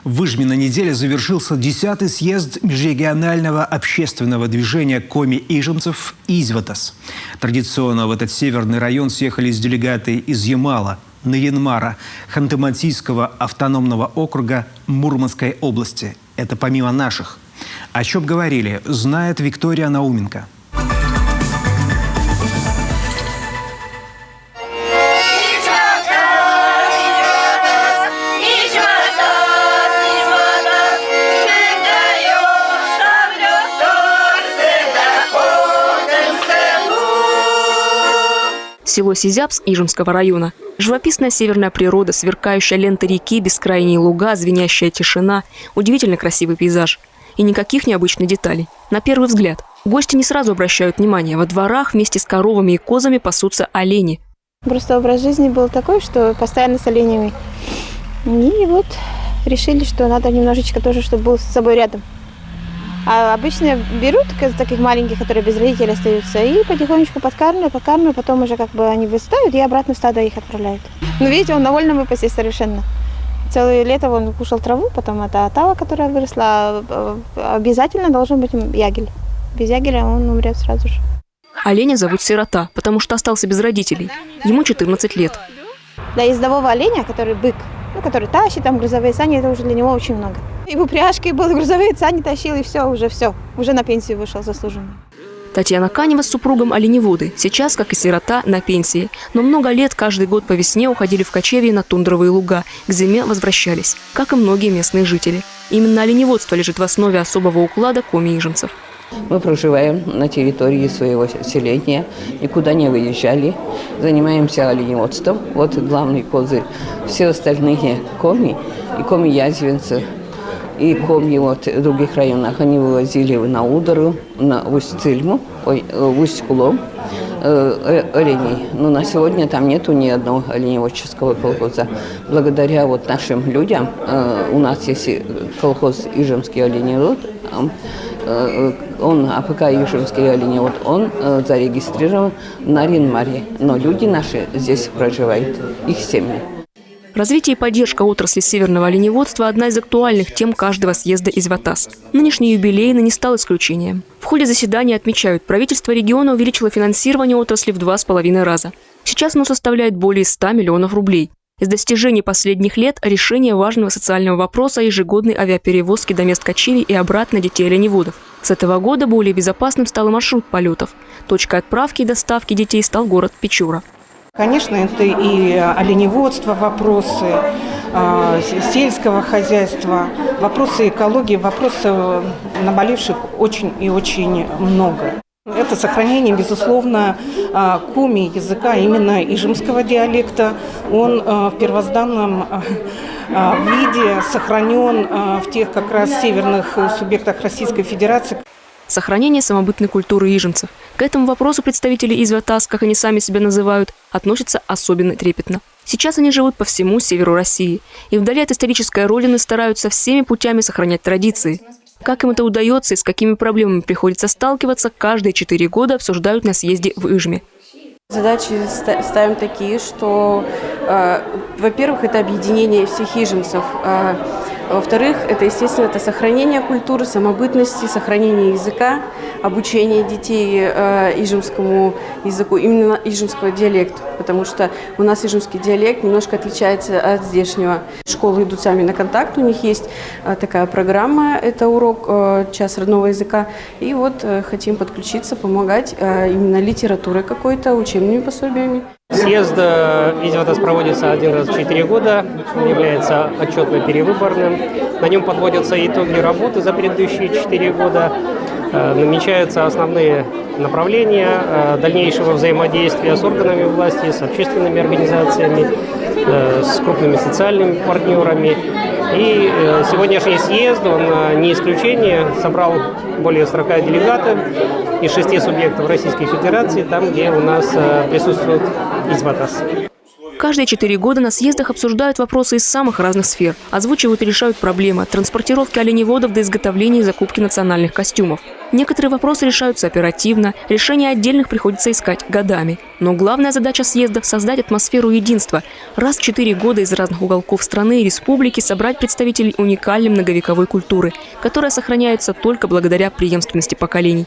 В Выжме на неделе завершился 10-й съезд межрегионального общественного движения коми-ижемцев «Изватас». Традиционно в этот северный район съехались делегаты из Ямала, Нарьян-Мара, Ханты-Мансийского автономного округа Мурманской области. Это помимо наших. О чем говорили, знает Виктория Науменко. Село Сизябск Ижемского района. Живописная северная природа, сверкающая лента реки, бескрайние луга, звенящая тишина, удивительно красивый пейзаж. И никаких необычных деталей. На первый взгляд. Гости не сразу обращают внимание. Во дворах вместе с коровами и козами пасутся олени. Просто образ жизни был такой, что постоянно с оленями. И вот решили, что надо немножечко тоже, чтобы был с собой рядом. А обычно берут таких маленьких, которые без родителей остаются, и потихонечку подкармливают, потом уже как бы они выстают и обратно в стадо их отправляют. Ну, видите, он на вольном выпасе совершенно. Целое лето он кушал траву, потом это отава, которая выросла. Обязательно должен быть ягель. Без ягеля он умрет сразу же. Оленя зовут Сирота, потому что остался без родителей. Ему 14 лет. Для ездового оленя, который бык, который тащит, там грузовые сани, это уже для него очень много. И в упряжке был, грузовые сани тащил, и все. Уже на пенсию вышел заслуженно. Татьяна Канева с супругом оленеводы. Сейчас, как и Сирота, на пенсии. Но много лет каждый год по весне уходили в кочевье на тундровые луга. К зиме возвращались, как и многие местные жители. Именно оленеводство лежит в основе особого уклада коми-ижемцев. Мы проживаем на территории своего селения, никуда не выезжали, занимаемся оленеводством. Вот главный козырь. Все остальные коми и коми-язвенцы, и коми в других районах они вывозили на Удару, на Усть-Цильму, в Усть-Кулом оленей. Но на сегодня там нету ни одного оленеводческого колхоза. Благодаря нашим людям у нас есть колхоз «Ижемский оленевод». Он, АПК «Ижемский оленевод», он зарегистрирован в Нарьян-Маре. Но люди наши здесь проживают, их семьи. Развитие и поддержка отрасли северного оленеводства – одна из актуальных тем каждого съезда Изватас. Нынешний юбилейный не стал исключением. В ходе заседания отмечают, правительство региона увеличило финансирование отрасли в 2,5 раза. Сейчас оно составляет более 100 миллионов рублей. Из достижений последних лет – решение важного социального вопроса ежегодной авиаперевозки до мест кочевий и обратно детей оленеводов. С этого года более безопасным стал и маршрут полетов. Точкой отправки и доставки детей стал город Печора. Конечно, это и оленеводство, вопросы сельского хозяйства, вопросы экологии, вопросы наболевших очень и очень много. Это сохранение, безусловно, коми языка, именно ижемского диалекта. Он в первозданном виде сохранен в тех как раз северных субъектах Российской Федерации. Сохранение самобытной культуры ижемцев. К этому вопросу представители Изватас, как они сами себя называют, относятся особенно трепетно. Сейчас они живут по всему северу России. И вдали от исторической родины стараются всеми путями сохранять традиции. Как им это удается и с какими проблемами приходится сталкиваться, каждые 4 года обсуждают на съезде в Ижме. Задачи ставим такие, что, во-первых, это объединение всех ижемцев. Во-вторых, это, естественно, это сохранение культуры, самобытности, сохранение языка, обучение детей ижемскому языку, именно ижемского диалекта, потому что у нас ижемский диалект немножко отличается от здешнего. Школы идут сами на контакт, у них есть такая программа, это урок «Час родного языка», и вот хотим подключиться, помогать именно литературой какой-то, учебными пособиями. Съезд Изватас проводится 1 раз в 4 года, он является отчетно-перевыборным. На нем подводятся итоги работы за предыдущие 4 года, намечаются основные направления дальнейшего взаимодействия с органами власти, с общественными организациями, с крупными социальными партнерами. И сегодняшний съезд, он не исключение, собрал более 40 делегатов из 6 субъектов Российской Федерации, там, где у нас присутствует Изватас. Каждые 4 года на съездах обсуждают вопросы из самых разных сфер, озвучивают и решают проблемы от транспортировки оленеводов до изготовления и закупки национальных костюмов. Некоторые вопросы решаются оперативно, решения отдельных приходится искать годами. Но главная задача съездов – создать атмосферу единства. Раз в 4 года из разных уголков страны и республики собрать представителей уникальной многовековой культуры, которая сохраняется только благодаря преемственности поколений.